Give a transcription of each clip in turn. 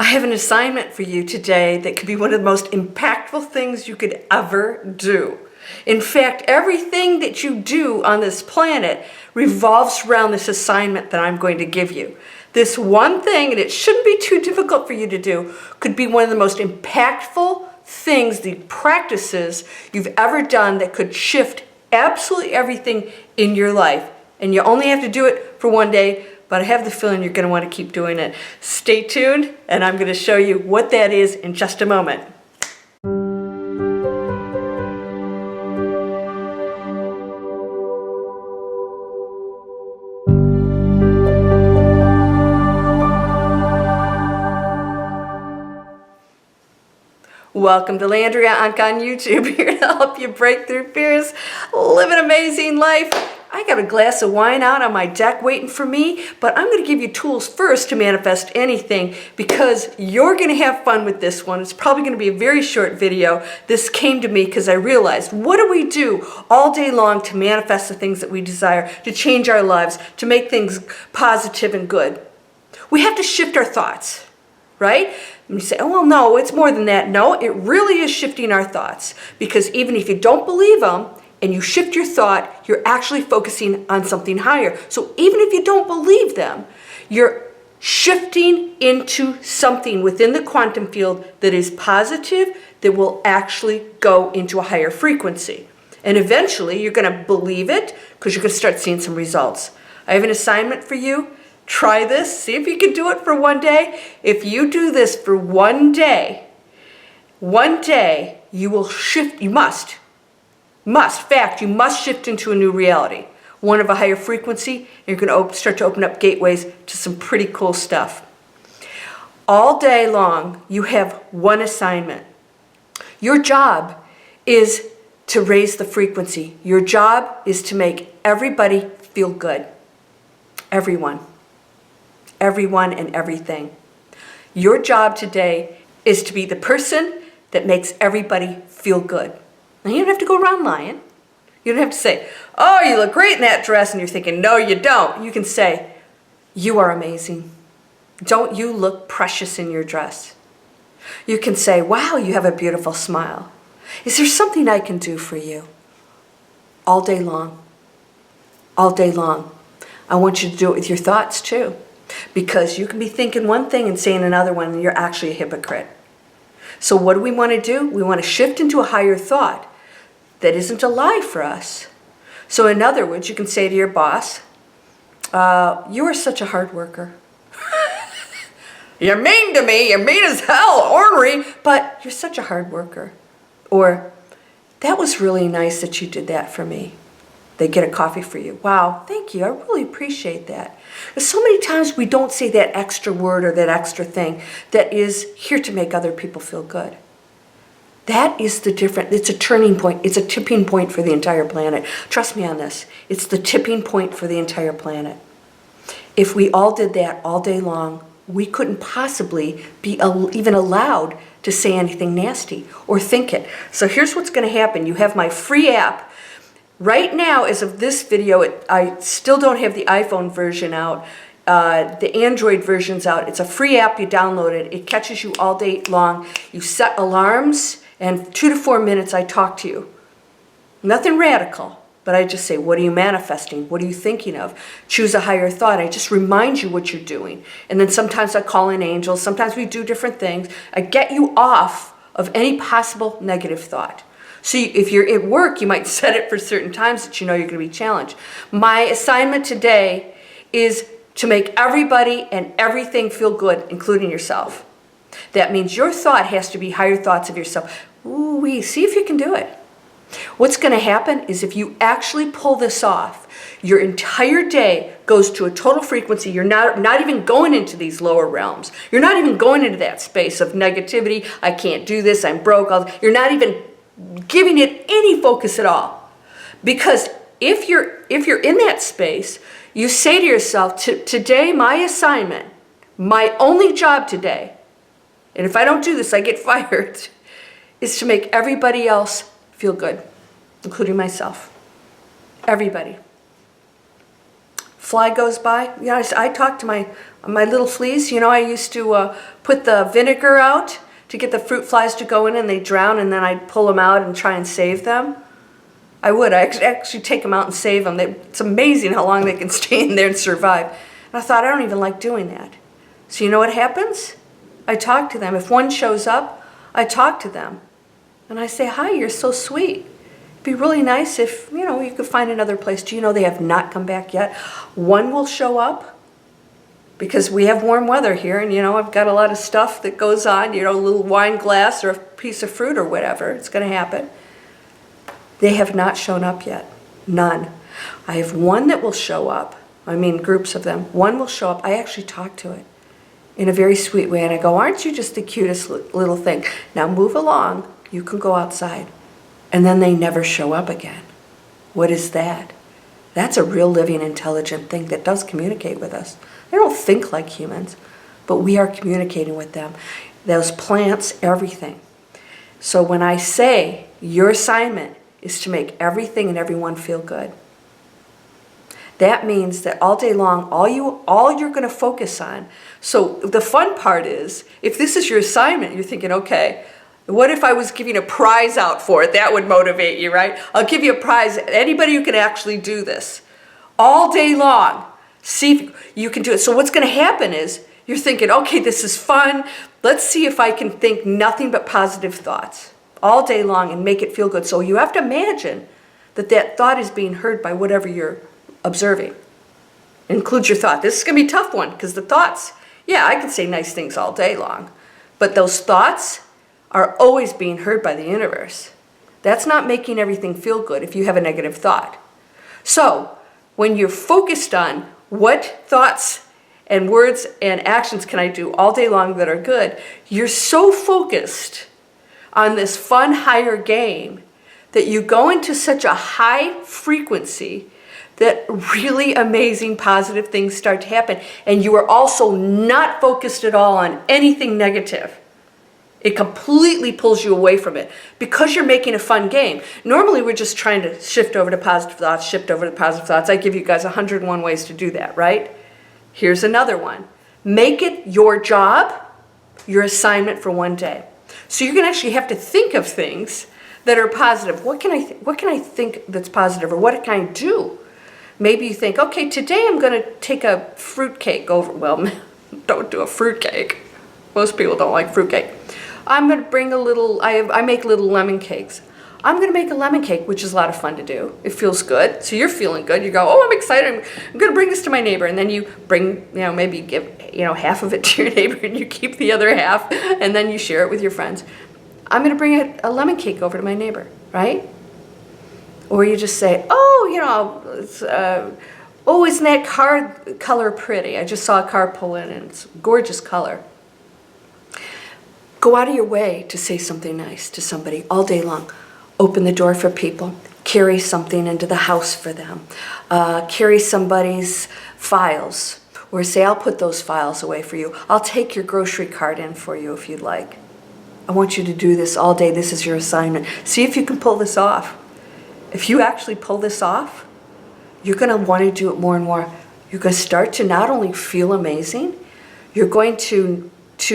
have an assignment for you today that could be one of the most impactful things you could ever do. In fact, everything that you do on this planet revolves around this assignment that I'm going to give you. This one thing, and it shouldn't be too difficult for you to do, could be one of the most impactful things, the practices you've ever done that could shift absolutely everything in your life. And you only have to do it for one day, but I have the feeling you're going to want to keep doing it. Stay tuned, and I'm going to show you what that is in just a moment. Welcome to Landria Onkka on YouTube, here to help you break through fears, live an amazing life. I got a glass of wine out on my deck waiting for me, but I'm going to give you tools first to manifest anything because you're going to have fun with this one. It's probably going to be a very short video. This came to me because I realized, what do we do all day long to manifest the things that we desire, to change our lives, to make things positive and good? We have to shift our thoughts, right? And you say, oh, well, no, it's more than that. No, it really is shifting our thoughts, because even if you don't believe them and you shift your thought, you're actually focusing on something higher. So even if you don't believe them, you're shifting into something within the quantum field that is positive, that will actually go into a higher frequency. And eventually you're going to believe it because you're going to start seeing some results. I have an assignment for you. Try this, see if you can do it for one day. If you do this for one day, you will shift, you must shift into a new reality, one of a higher frequency, and you're going to start to open up gateways to some pretty cool stuff. All day long, you have one assignment. Your job is to raise the frequency. Your job is to make everybody feel good. Everyone and everything. Your job today is to be the person that makes everybody feel good. Now, you don't have to go around lying. You don't have to say, oh, you look great in that dress, and you're thinking, no, you don't. You can say, you are amazing. Don't you look precious in your dress? You can say, wow, you have a beautiful smile. Is there something I can do for you? All day long. All day long. I want you to do it with your thoughts too. Because you can be thinking one thing and saying another one, and you're actually a hypocrite. So what do we want to do? We want to shift into a higher thought that isn't a lie for us. So in other words, you can say to your boss, you are such a hard worker. You're mean to me, you're mean as hell, ornery, but you're such a hard worker. Or, that was really nice that you did that for me. They get a coffee for you. Wow, thank you. I really appreciate that. Because so many times we don't say that extra word or that extra thing that is here to make other people feel good. That is the difference. It's a turning point. It's a tipping point for the entire planet. Trust me on this. It's the tipping point for the entire planet. If we all did that all day long, we couldn't possibly be even allowed to say anything nasty or think it. So here's what's going to happen. You have my free app. Right now, as of this video, I still don't have the iPhone version out. The Android version's out. It's a free app. You download it. It catches you all day long. You set alarms, and 2 to 4 minutes I talk to you. Nothing radical, but I just say, what are you manifesting? What are you thinking of? Choose a higher thought. I just remind you what you're doing. And then sometimes I call in angels. Sometimes we do different things. I get you off of any possible negative thought. So if you're at work, you might set it for certain times that you know you're going to be challenged. My assignment today is to make everybody and everything feel good, including yourself. That means your thought has to be higher thoughts of yourself. Ooh-wee, see if you can do it. What's going to happen is if you actually pull this off, your entire day goes to a total frequency. You're not even going into these lower realms. You're not even going into that space of negativity. I can't do this. I'm broke. You're not even giving it any focus at all. Because if you're in that space, you say to yourself, today my assignment, my only job today, and if I don't do this, I get fired, is to make everybody else feel good, including myself. Everybody. fly goes by. You know, I talk to my little fleas. You know, I used to put the vinegar out to get the fruit flies to go in, and they drown, and then I'd pull them out and try and save them. I actually take them out and save them. It's amazing how long they can stay in there and survive. And I thought, I don't even like doing that. So you know what happens? I talk to them. If one shows up, I talk to them. And I say, hi, you're so sweet. It'd be really nice if, you know, you could find another place. Do you know they have not come back yet? One will show up because we have warm weather here, and, you know, I've got a lot of stuff that goes on, you know, a little wine glass or a piece of fruit or whatever. It's going to happen. They have not shown up yet. None. I have one that will show up. I mean, groups of them. One will show up. I actually talk to it in a very sweet way, and I go, aren't you just the cutest little thing? Now move along. You can go outside. And then they never show up again. What is that? That's a real living, intelligent thing that does communicate with us. They don't think like humans, but we are communicating with them. Those plants, everything. So when I say your assignment is to make everything and everyone feel good, that means that all day long, all you're going to focus on. So the fun part is, if this is your assignment, you're thinking, okay, what if I was giving a prize out for it? That would motivate you, right? I'll give you a prize. Anybody who can actually do this all day long, see if you can do it. So what's going to happen is you're thinking, okay, this is fun. Let's see if I can think nothing but positive thoughts all day long and make it feel good. So you have to imagine that that thought is being heard by whatever you're observing. Include your thought. This is going to be a tough one because the thoughts, yeah, I can say nice things all day long, but those thoughts are always being heard by the universe. That's not making everything feel good if you have a negative thought. So when you're focused on what thoughts and words and actions can I do all day long that are good, you're so focused on this fun higher game that you go into such a high frequency that really amazing positive things start to happen. And you are also not focused at all on anything negative. It completely pulls you away from it because you're making a fun game. Normally, we're just trying to shift over to positive thoughts, shift over to positive thoughts. I give you guys 101 ways to do that, right? Here's another one. Make it your job, your assignment for one day. So you're going to actually have to think of things that are positive. What can I think that's positive, or what can I do? Maybe you think, okay, today I'm going to take a fruitcake over. Well, don't do a fruitcake. Most people don't like fruitcake. I'm going to bring a little, I make little lemon cakes. I'm going to make a lemon cake, which is a lot of fun to do. It feels good. So you're feeling good. You go, oh, I'm excited. I'm going to bring this to my neighbor. And then you bring, maybe give, half of it to your neighbor and you keep the other half. And then you share it with your friends. I'm going to bring a lemon cake over to my neighbor, right? Or you just say, isn't that car color pretty? I just saw a car pull in and it's a gorgeous color. Go out of your way to say something nice to somebody all day long. Open the door for people. Carry something into the house for them. Carry somebody's files. Or say, I'll put those files away for you. I'll take your grocery cart in for you if you'd like. I want you to do this all day. This is your assignment. See if you can pull this off. If you actually pull this off, you're going to want to do it more and more. You're going to start to not only feel amazing, you're going to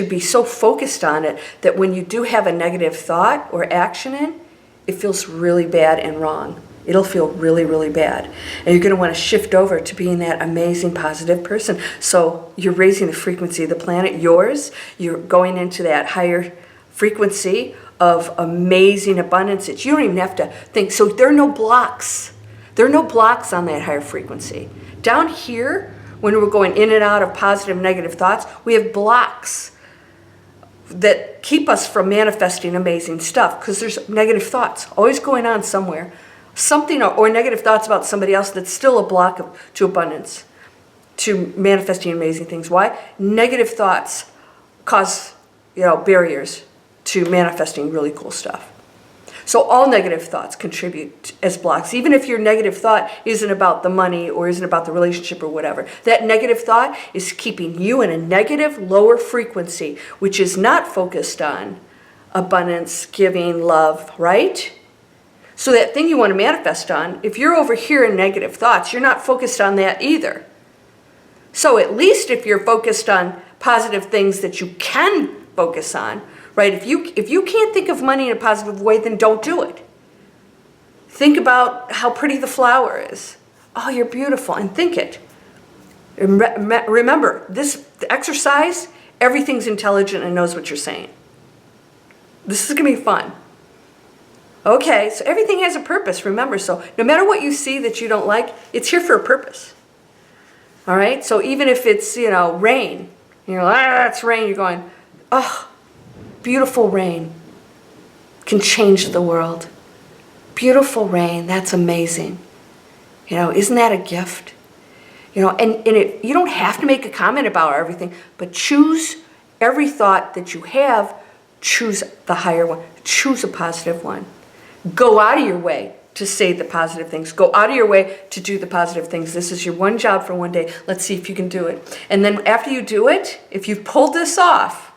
be so focused on it that when you do have a negative thought or action in, it feels really bad and wrong. It'll feel really, really bad. And you're going to want to shift over to being that amazing, positive person. So you're raising the frequency of the planet, yours. You're going into that higher frequency of amazing abundance that you don't even have to think. So there are no blocks. There are no blocks on that higher frequency. Down here, when we're going in and out of positive and negative thoughts, we have blocks that keep us from manifesting amazing stuff because there's negative thoughts always going on somewhere. Something or negative thoughts about somebody else that's still a block to abundance, to manifesting amazing things. Why? Negative thoughts cause barriers to manifesting really cool stuff. So all negative thoughts contribute as blocks. Even if your negative thought isn't about the money or isn't about the relationship or whatever, that negative thought is keeping you in a negative, lower frequency, which is not focused on abundance, giving, love, right? So that thing you want to manifest on, if you're over here in negative thoughts, you're not focused on that either. So at least if you're focused on positive things that you can focus on, right? If you can't think of money in a positive way, then don't do it. Think about how pretty the flower is. Oh, you're beautiful, and think it. Remember, this exercise, everything's intelligent and knows what you're saying. This is going to be fun. Okay, so everything has a purpose, remember. So no matter what you see that you don't like, it's here for a purpose. All right? So even if it's, rain, you're like, it's rain, you're going, oh, beautiful rain can change the world. Beautiful rain, that's amazing. Isn't that a gift? And you don't have to make a comment about everything, but choose every thought that you have, choose the higher one, choose a positive one. Go out of your way to say the positive things. Go out of your way to do the positive things. This is your one job for one day. Let's see if you can do it. And then after you do it, if you've pulled this off,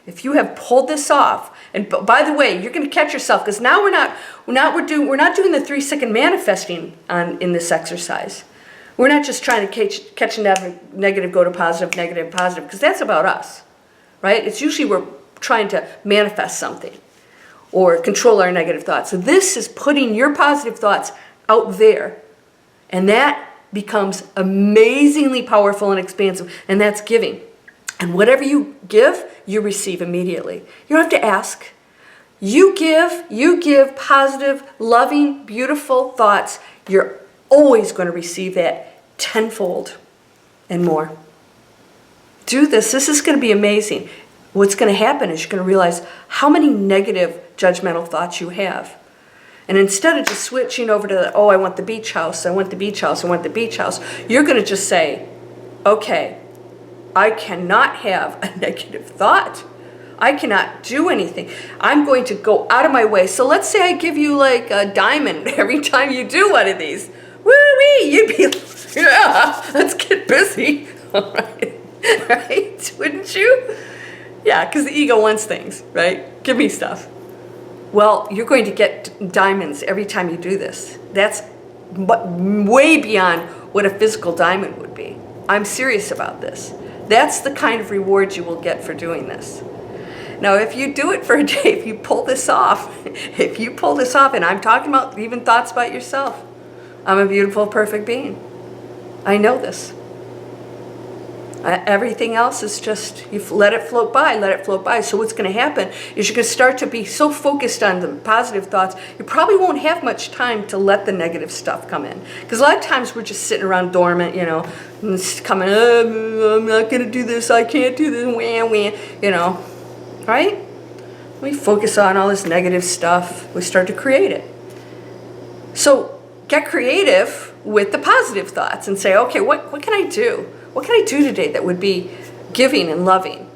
and by the way, you're going to catch yourself, because now we're not doing the 3-second manifesting in this exercise. We're not just trying to catch a negative, go to positive, negative, positive, because that's about us, right? It's usually we're trying to manifest something or control our negative thoughts. So this is putting your positive thoughts out there, and that becomes amazingly powerful and expansive, and that's giving. And whatever you give, you receive immediately. You don't have to ask. You give positive, loving, beautiful thoughts. You're always going to receive that tenfold and more. Do this. This is going to be amazing. What's going to happen is you're going to realize how many negative, judgmental thoughts you have. And instead of just switching over to, I want the beach house, I want the beach house, I want the beach house, you're going to just say, okay, I cannot have a negative thought. I cannot do anything. I'm going to go out of my way. So let's say I give you like a diamond every time you do one of these. Woo-wee! You'd be like, yeah, let's get busy. All right. Right? Wouldn't you? Yeah, because the ego wants things, right? Give me stuff. Well, you're going to get diamonds every time you do this. That's way beyond what a physical diamond would be. I'm serious about this. That's the kind of reward you will get for doing this. Now, if you do it for a day, if you pull this off, and I'm talking about even thoughts about yourself, I'm a beautiful, perfect being. I know this. Everything else is just, you let it float by, let it float by. So what's going to happen is you're going to start to be so focused on the positive thoughts, you probably won't have much time to let the negative stuff come in. Because a lot of times we're just sitting around dormant, and it's coming, I'm not going to do this, I can't do this, wah, right? We focus on all this negative stuff, we start to create it. So get creative with the positive thoughts and say, okay, what can I do? What can I do today that would be giving and loving?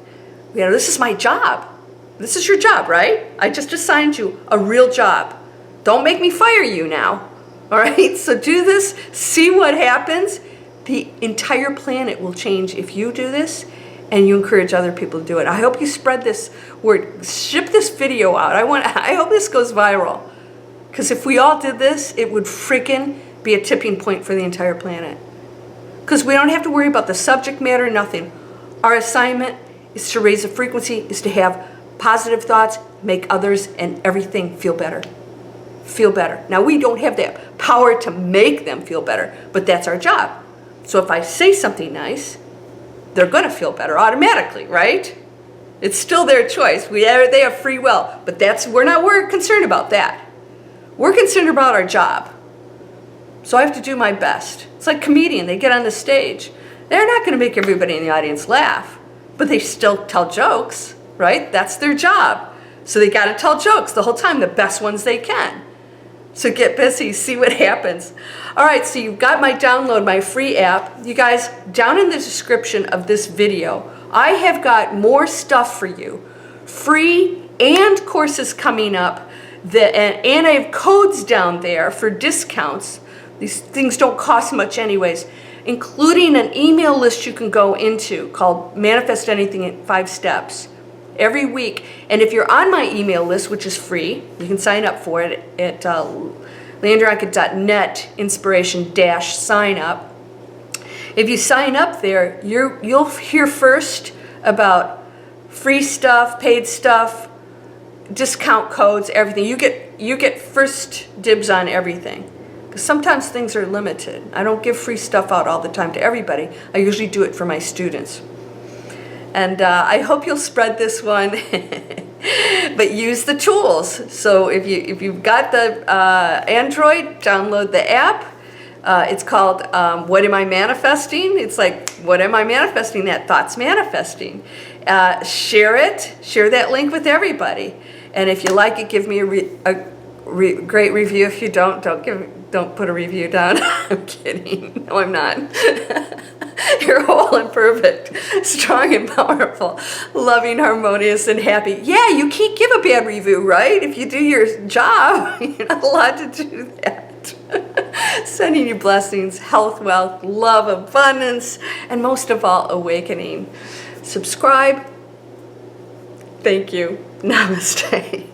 This is my job. This is your job, right? I just assigned you a real job. Don't make me fire you now. All right? So do this. See what happens. The entire planet will change if you do this and you encourage other people to do it. I hope you spread this word. Ship this video out. I hope this goes viral. Because if we all did this, it would freaking be a tipping point for the entire planet. Because we don't have to worry about the subject matter, nothing. Our assignment is to raise the frequency, is to have positive thoughts, make others and everything feel better. Feel better. Now, we don't have the power to make them feel better, but that's our job. So if I say something nice, they're going to feel better automatically, right? It's still their choice. They have free will, but we're concerned about that. We're concerned about our job. So I have to do my best. It's like comedian. They get on the stage. They're not going to make everybody in the audience laugh, but they still tell jokes, right? That's their job. So they got to tell jokes the whole time, the best ones they can. So get busy, see what happens. All right, so you've got my download, my free app. You guys, down in the description of this video, I have got more stuff for you. Free and courses coming up. And I have codes down there for discounts. These things don't cost much anyways, including an email list you can go into called Manifest Anything in 5 Steps every week. And if you're on my email list, which is free, you can sign up for it at landriaonkka.net, inspiration-sign up. If you sign up there, you'll hear first about free stuff, paid stuff, discount codes, everything. You get first dibs on everything. Because sometimes things are limited. I don't give free stuff out all the time to everybody. I usually do it for my students. And I hope you'll spread this one, but use the tools. So if you've got the Android, download the app. It's called What Am I Manifesting? It's like, what am I manifesting? That thought's manifesting. Share it. Share that link with everybody. And if you like it, give me a great review. If you don't put a review down. I'm kidding. No, I'm not. You're whole and perfect, strong and powerful, loving, harmonious, and happy. Yeah, you can't give a bad review, right? If you do your job, you're not allowed to do that. Sending you blessings, health, wealth, love, abundance, and most of all, awakening. Subscribe. Thank you. Namaste.